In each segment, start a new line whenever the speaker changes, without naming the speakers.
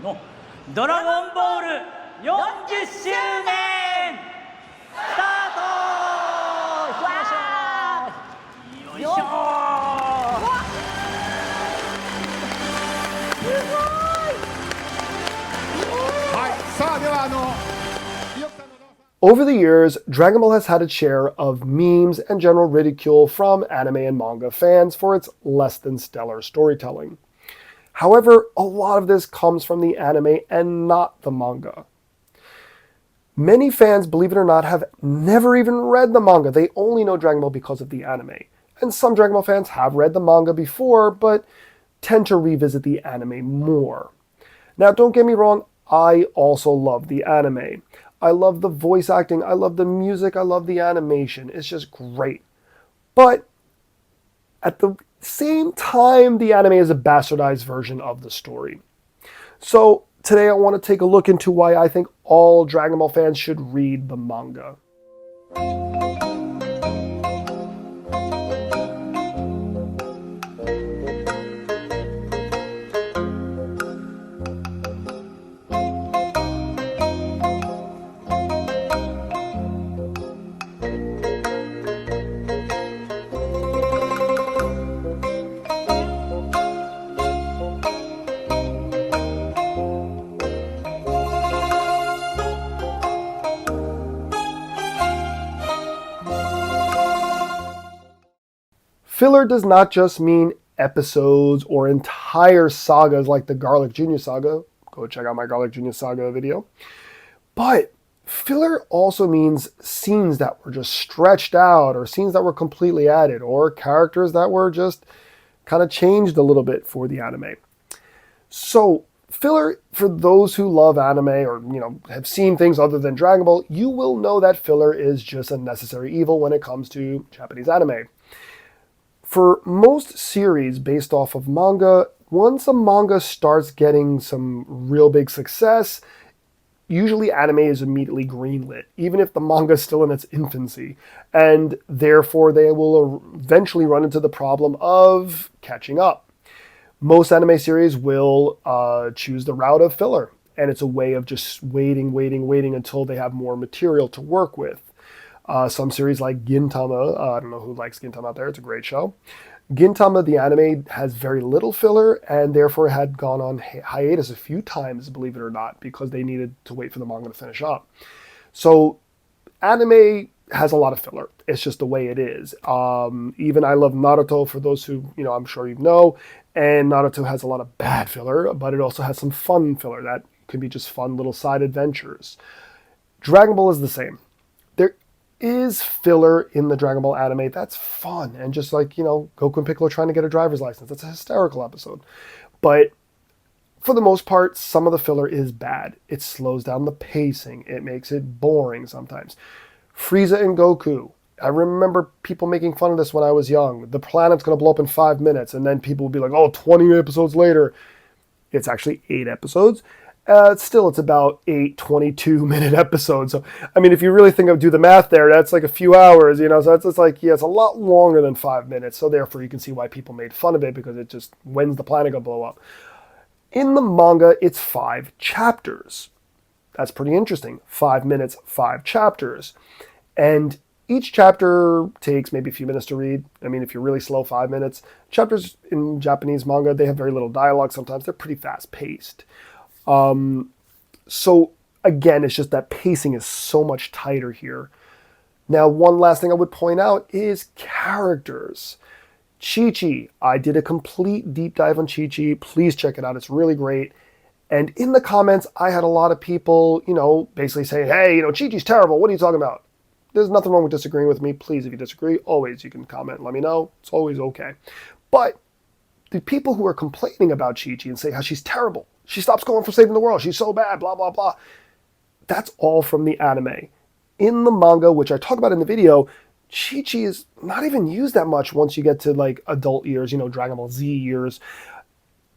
のドラゴンボール40周年スタート。よいしょよいしょ。
はい、さあでは
Over the years, Dragon Ball has had its share of memes and general ridicule from anime and manga fans for its less than stellar storytelling. However, a lot of this comes from the anime and not the manga. Many fans, believe it or not, have never even read the manga. They only know Dragon Ball because of the anime. And some Dragon Ball fans have read the manga before, but tend to revisit the anime more. Now, don't get me wrong, I also love the anime. I love the voice acting, I love the music, I love the animation. It's just great. But at the same time, the anime is a bastardized version of the story. So today I want to take a look into why I think all Dragon Ball fans should read the manga. Filler does not just mean episodes or entire sagas like the Garlic Jr. saga. Go check out my Garlic Jr. saga video. But filler also means scenes that were just stretched out, or scenes that were completely added, or characters that were just kind of changed a little bit for the anime. So filler, for those who love anime or have seen things other than Dragon Ball, you will know that filler is just a necessary evil when it comes to Japanese anime. For most series based off of manga, once a manga starts getting some real big success, usually anime is immediately greenlit, even if the manga is still in its infancy. And therefore, they will eventually run into the problem of catching up. Most anime series will choose the route of filler, and it's a way of just waiting until they have more material to work with. Some series like Gintama, I don't know who likes Gintama out there, it's a great show. Gintama, the anime, has very little filler and therefore had gone on hiatus a few times, believe it or not, because they needed to wait for the manga to finish up. So anime has a lot of filler. It's just the way it is. Even I love Naruto, for those who, I'm sure you know, and Naruto has a lot of bad filler, but it also has some fun filler that could be just fun little side adventures. Dragon Ball is the same. There is filler in the Dragon Ball anime that's fun, and just like, Goku and Piccolo trying to get a driver's license. That's a hysterical episode. But for the most part, some of the filler is bad. It slows down the pacing. It makes it boring sometimes. Frieza and Goku. I remember people making fun of this when I was young. The planet's going to blow up in 5 minutes, and then people will be like, oh, 20 episodes later. It's actually 8 episodes. Still, it's about 8 22-minute episodes. So, if you really do the math there, that's like a few hours, So it's like, it's a lot longer than 5 minutes. So therefore, you can see why people made fun of it, because it just, when's the planet going to blow up? In the manga, it's 5 chapters. That's pretty interesting. 5 minutes, 5 chapters. And each chapter takes maybe a few minutes to read. If you're really slow, 5 minutes. Chapters in Japanese manga, they have very little dialogue sometimes. They're pretty fast-paced. So again, it's just that pacing is so much tighter here. Now, one last thing I would point out is characters. Chi-Chi. I did a complete deep dive on Chi-Chi. Please check it out. It's really great. And in the comments, I had a lot of people, basically saying, hey, Chi-Chi's terrible. What are you talking about? There's nothing wrong with disagreeing with me. Please, if you disagree, always you can comment and let me know. It's always okay. But the people who are complaining about Chi-Chi and say how she's terrible, she stops going for saving the world, she's so bad, blah, blah, blah, that's all from the anime. In the manga, which I talk about in the video, Chi-Chi is not even used that much once you get to like adult years, Dragon Ball Z years.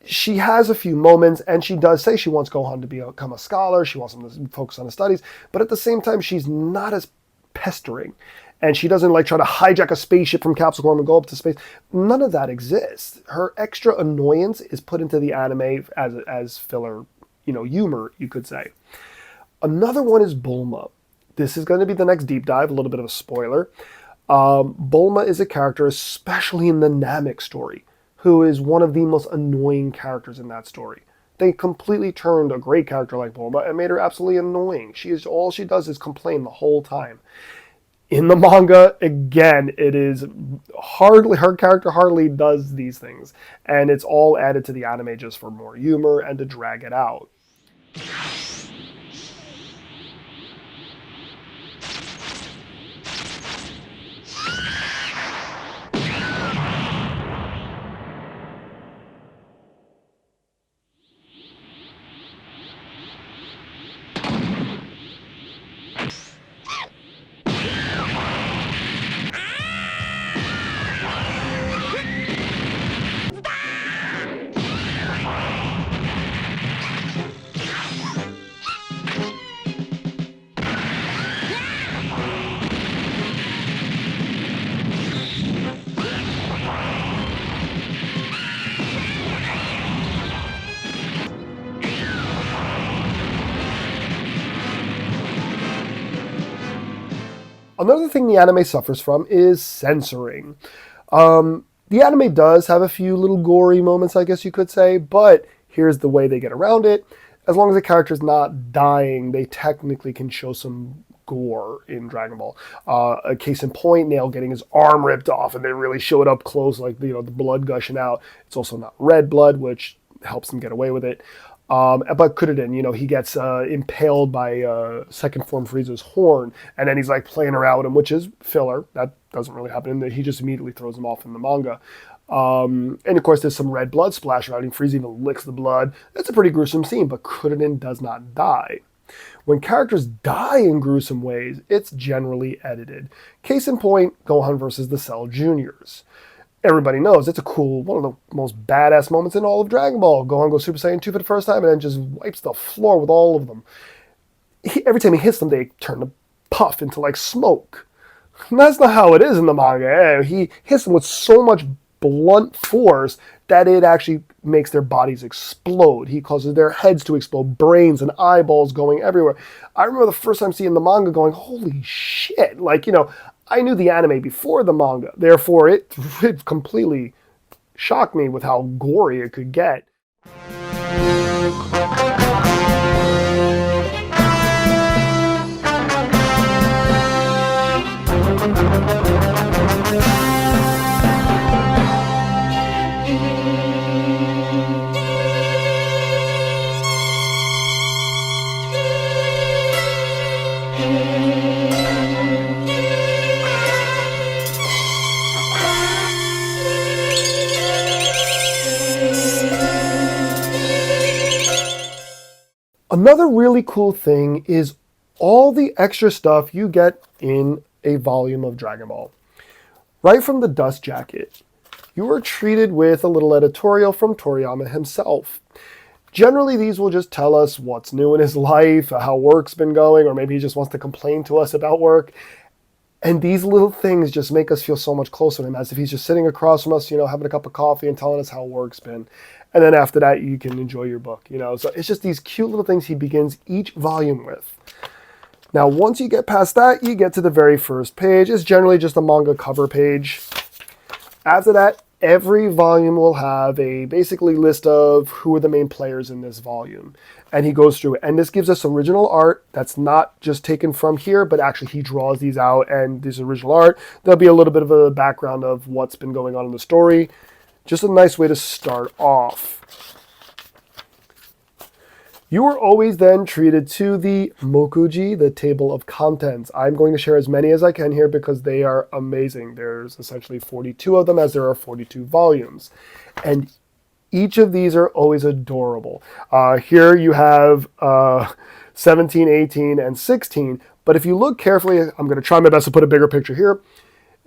She has a few moments, and she does say she wants Gohan to become a scholar, she wants him to focus on his studies, but at the same time, she's not as pestering. And she doesn't try to hijack a spaceship from Capsule Corp and go up to space. None of that exists. Her extra annoyance is put into the anime as filler humor, you could say. Another one is Bulma. This is going to be the next deep dive, a little bit of a spoiler. Bulma is a character, especially in the Namek story, who is one of the most annoying characters in that story. They completely turned a great character like Bulma and made her absolutely annoying. All she does is complain the whole time. In the manga, again, it is her character hardly does these things. And it's all added to the anime just for more humor and to drag it out. Another thing the anime suffers from is censoring. The anime does have a few little gory moments, I guess you could say, but here's the way they get around it. As long as the character's not dying, they technically can show some gore in Dragon Ball. A case in point, Nail getting his arm ripped off, and they really show it up close, like the blood gushing out. It's also not red blood, which helps them get away with it. But Kuririn, he gets impaled by second form Frieza's horn, and then he's like playing around with him, which is filler. That doesn't really happen. He just immediately throws him off in the manga. And of course, there's some red blood splash around him. Frieza even licks the blood. It's a pretty gruesome scene, but Kuririn does not die. When characters die in gruesome ways, it's generally edited. Case in point, Gohan versus the Cell Juniors. Everybody knows it's one of the most badass moments in all of Dragon Ball. Gohan goes Super Saiyan 2 for the first time and then just wipes the floor with all of them. Every time he hits them, they turn to puff into like smoke. And that's not how it is in the manga. He hits them with so much blunt force that it actually makes their bodies explode. He causes their heads to explode, brains and eyeballs going everywhere. I remember the first time seeing the manga going, holy shit. I knew the anime before the manga. Therefore, it completely shocked me with how gory it could get. Another really cool thing is all the extra stuff you get in a volume of Dragon Ball. Right from the dust jacket, you are treated with a little editorial from Toriyama himself. Generally, these will just tell us what's new in his life, how work's been going, or maybe he just wants to complain to us about work. And these little things just make us feel so much closer to him, as if he's just sitting across from us, having a cup of coffee and telling us how work's been. And then after that, you can enjoy your book, So it's just these cute little things he begins each volume with. Now, once you get past that, you get to the very first page. It's generally just a manga cover page. After that, every volume will have a basically list of who are the main players in this volume. And he goes through it. And this gives us original art that's not just taken from here, but actually he draws these out and this original art. There'll be a little bit of a background of what's been going on in the story. Just a nice way to start off. You are always then treated to the Mokuji, the table of contents. I'm going to share as many as I can here because they are amazing. There's essentially 42 of them, as there are 42 volumes. And each of these are always adorable. Here you have 17, 18, and 16. But if you look carefully, I'm going to try my best to put a bigger picture here.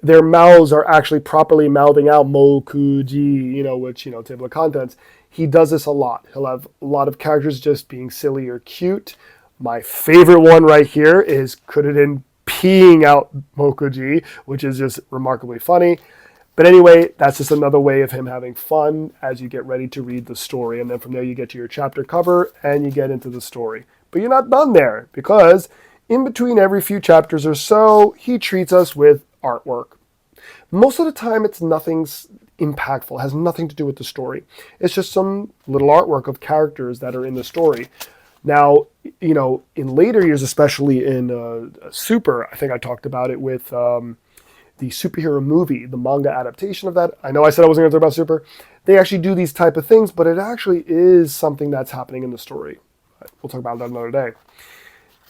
Their mouths are actually properly mouthing out Mokuji, which, table of contents. He does this a lot. He'll have a lot of characters just being silly or cute. My favorite one right here is Kuririn peeing out Mokuji, which is just remarkably funny. But anyway, that's just another way of him having fun as you get ready to read the story. And then from there you get to your chapter cover and you get into the story. But you're not done there, because in between every few chapters or so, he treats us with artwork. Most of the time it's nothing impactful, it has nothing to do with the story. It's just some little artwork of characters that are in the story. Now, you know, in later years, especially in Super, I think I talked about it with the superhero movie, the manga adaptation of that. I know I said I wasn't going to talk about Super. They actually do these type of things, but it actually is something that's happening in the story. We'll talk about that another day.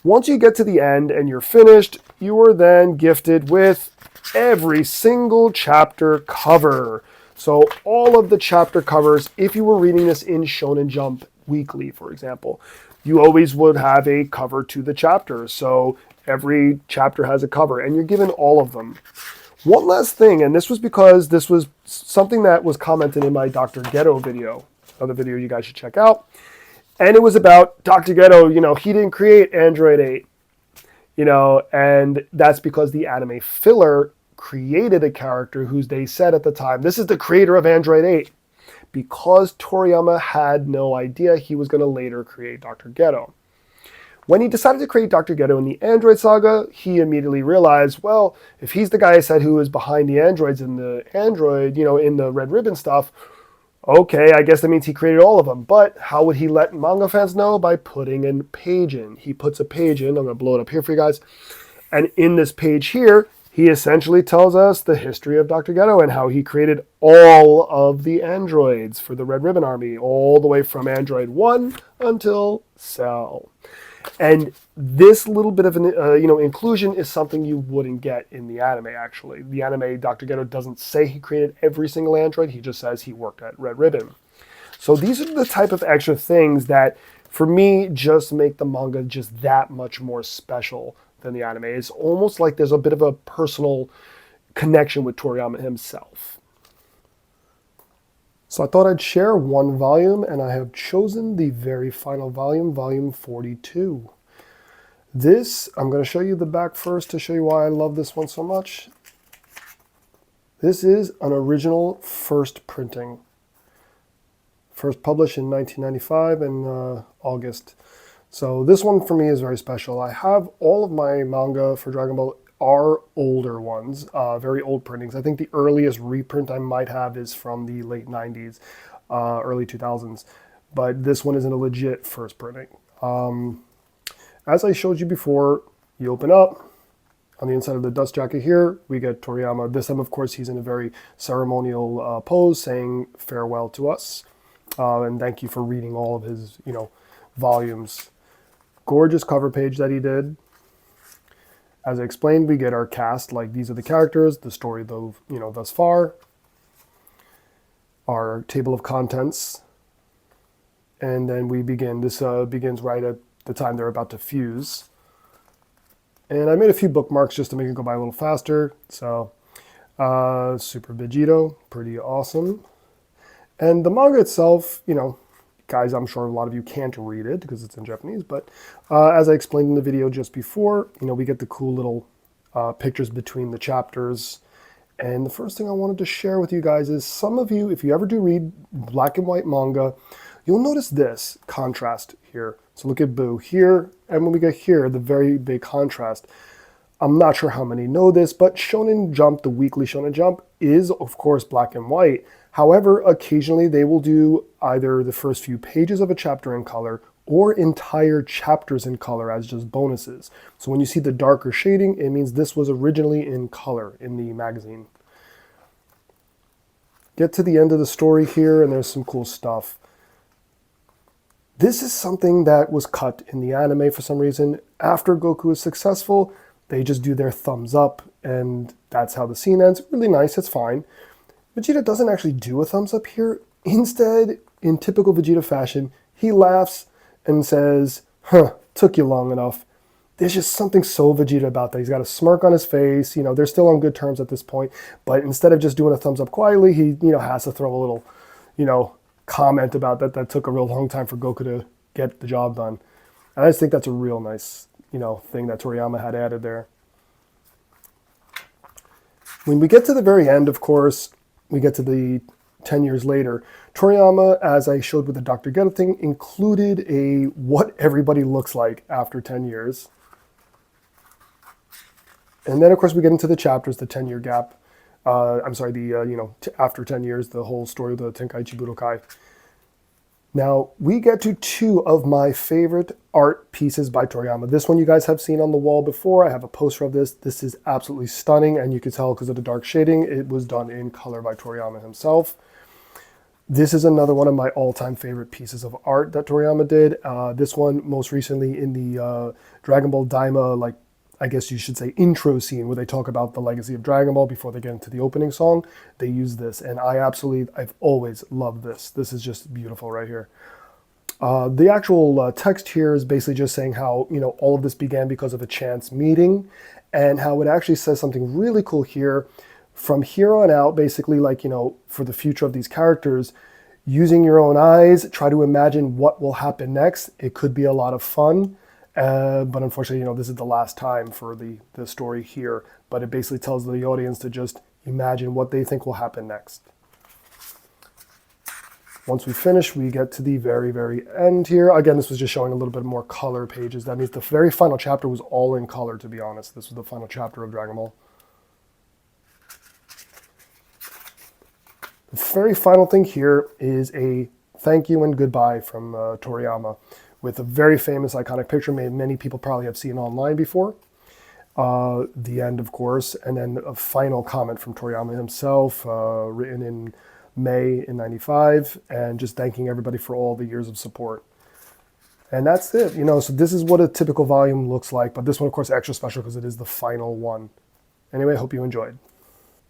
Once you get to the end and you're finished, you are then gifted with every single chapter cover. So all of the chapter covers, if you were reading this in Shonen Jump Weekly, for example, you always would have a cover to the chapter. So every chapter has a cover, and you're given all of them. One last thing, and this was because this was something that was commented in my Dr. Ghetto video, another video you guys should check out. And it was about Dr. Ghetto, you know, he didn't create Android 8, you know, and that's because the anime filler created a character who they said at the time, this is the creator of Android 8, because Toriyama had no idea he was going to later create Dr. Ghetto. When he decided to create Dr. Ghetto in the Android saga, he immediately realized, well, if he's the guy I said who is behind the androids in the Android, you know, in the Red Ribbon stuff, okay, I guess that means he created all of them. But how would he let manga fans know? By putting a page in. He puts a page in. I'm going to blow it up here for you guys. And in this page here, he essentially tells us the history of Dr. Ghetto and how he created all of the androids for the Red Ribbon Army, all the way from Android 1 until Cell. And this little bit of an inclusion is something you wouldn't get in the anime, actually. The anime, Dr. Ghetto doesn't say he created every single android. He just says he worked at Red Ribbon. So these are the type of extra things that, for me, just make the manga just that much more special than the anime. It's almost like there's a bit of a personal connection with Toriyama himself. So I thought I'd share one volume, and I have chosen the very final volume, volume 42. This, I'm going to show you the back first to show you why I love this one so much. This is an original first printing. First published in 1995 in August. So this one for me is very special. I have all of my manga for Dragon Ball are older ones, very old printings. I think the earliest reprint I might have is from the late 90s, early 2000s. But this one isn't a legit first printing. As I showed you before, you open up. On the inside of the dust jacket here, we get Toriyama. This time, of course, he's in a very ceremonial pose, saying farewell to us. And thank you for reading all of his, volumes. Gorgeous cover page that he did. As I explained, we get our cast, like these are the characters, the story, though, thus far. Our table of contents. And then we begin. This begins right at the time they're about to fuse. And I made a few bookmarks just to make it go by a little faster. So, Super Vegito, pretty awesome. And the manga itself, guys, I'm sure a lot of you can't read it because it's in Japanese, but as I explained in the video just before, we get the cool little pictures between the chapters. And the first thing I wanted to share with you guys is some of you, if you ever do read black and white manga, you'll notice this contrast here. So look at Boo here, and when we get here, the very big contrast. I'm not sure how many know this, but Shonen Jump, the weekly Shonen Jump, is of course black and white. However, occasionally they will do either the first few pages of a chapter in color or entire chapters in color as just bonuses. So when you see the darker shading, it means this was originally in color in the magazine. Get to the end of the story here, and there's some cool stuff. This is something that was cut in the anime for some reason. After Goku is successful, they just do their thumbs up, and that's how the scene ends. Really nice, it's fine. Vegeta doesn't actually do a thumbs up here. Instead, in typical Vegeta fashion, he laughs and says, took you long enough. There's just something so Vegeta about that. He's got a smirk on his face. They're still on good terms at this point. But instead of just doing a thumbs up quietly, he, has to throw a little, comment about that took a real long time for Goku to get the job done. And I just think that's a real nice, thing that Toriyama had added there. When we get to the very end, of course, we get to the 10 years later. Toriyama, as I showed with the Dr. Ghetto thing, included a what everybody looks like after 10 years. And then, of course, we get into the chapters, the 10-year gap. After 10 years, the whole story of the Tenkaichi Budokai. Now, we get to two of my favorite art pieces by Toriyama. This one you guys have seen on the wall before. I have a poster of this. This is absolutely stunning, and you can tell because of the dark shading, it was done in color by Toriyama himself. This is another one of my all-time favorite pieces of art that Toriyama did. This one, most recently in the Dragon Ball Daima, I guess you should say intro scene where they talk about the legacy of Dragon Ball before they get into the opening song. They use this, and I've always loved this. This is just beautiful right here. The actual text here is basically just saying how, all of this began because of a chance meeting, and how it actually says something really cool here. From here on out, basically, for the future of these characters, using your own eyes, try to imagine what will happen next. It could be a lot of fun. But unfortunately, this is the last time for the story here. But it basically tells the audience to just imagine what they think will happen next. Once we finish, we get to the very, very end here. Again, this was just showing a little bit more color pages. That means the very final chapter was all in color, to be honest. This was the final chapter of Dragon Ball. The very final thing here is a thank you and goodbye from Toriyama, with a very famous iconic picture many people probably have seen online before. The end, of course, and then a final comment from Toriyama himself, written in May in '95, and just thanking everybody for all the years of support. And that's it, so this is what a typical volume looks like, but this one, of course, extra special because it is the final one. Anyway, I hope you enjoyed.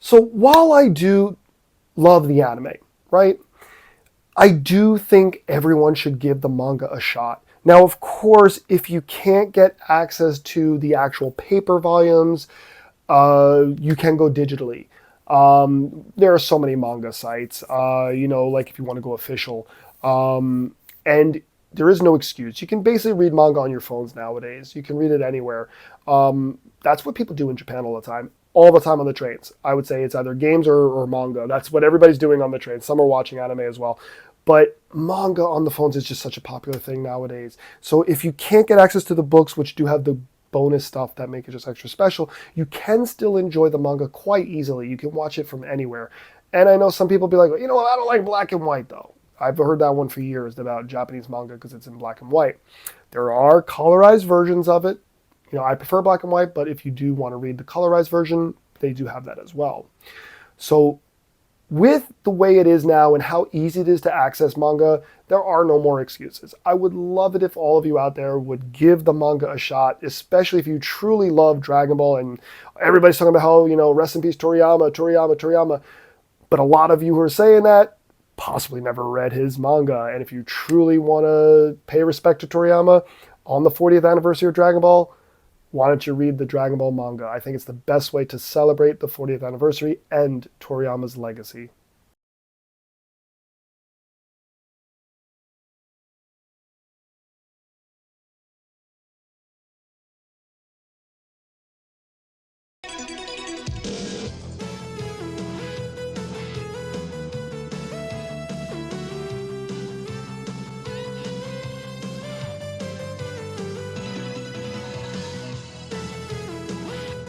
So while I do love the anime, right? I do think everyone should give the manga a shot. Now, of course, if you can't get access to the actual paper volumes, you can go digitally. There are so many manga sites, if you want to go official. And there is no excuse. You can basically read manga on your phones nowadays. You can read it anywhere. That's what people do in Japan all the time. All the time on the trains. I would say it's either games or manga. That's what everybody's doing on the train. Some are watching anime as well. But manga on the phones is just such a popular thing nowadays. So if you can't get access to the books, which do have the bonus stuff that make it just extra special, you can still enjoy the manga quite easily. You can watch it from anywhere. And I know some people be like, I don't like black and white though. I've heard that one for years about Japanese manga because it's in black and white. There are colorized versions of it. I prefer black and white, but if you do want to read the colorized version, they do have that as well. So with the way it is now and how easy it is to access manga, there are no more excuses. I would love it if all of you out there would give the manga a shot, especially if you truly love Dragon Ball, and everybody's talking about how, rest in peace Toriyama. But a lot of you who are saying that possibly never read his manga. And if you truly want to pay respect to Toriyama on the 40th anniversary of Dragon Ball, why don't you read the Dragon Ball manga? I think it's the best way to celebrate the 40th anniversary and Toriyama's legacy.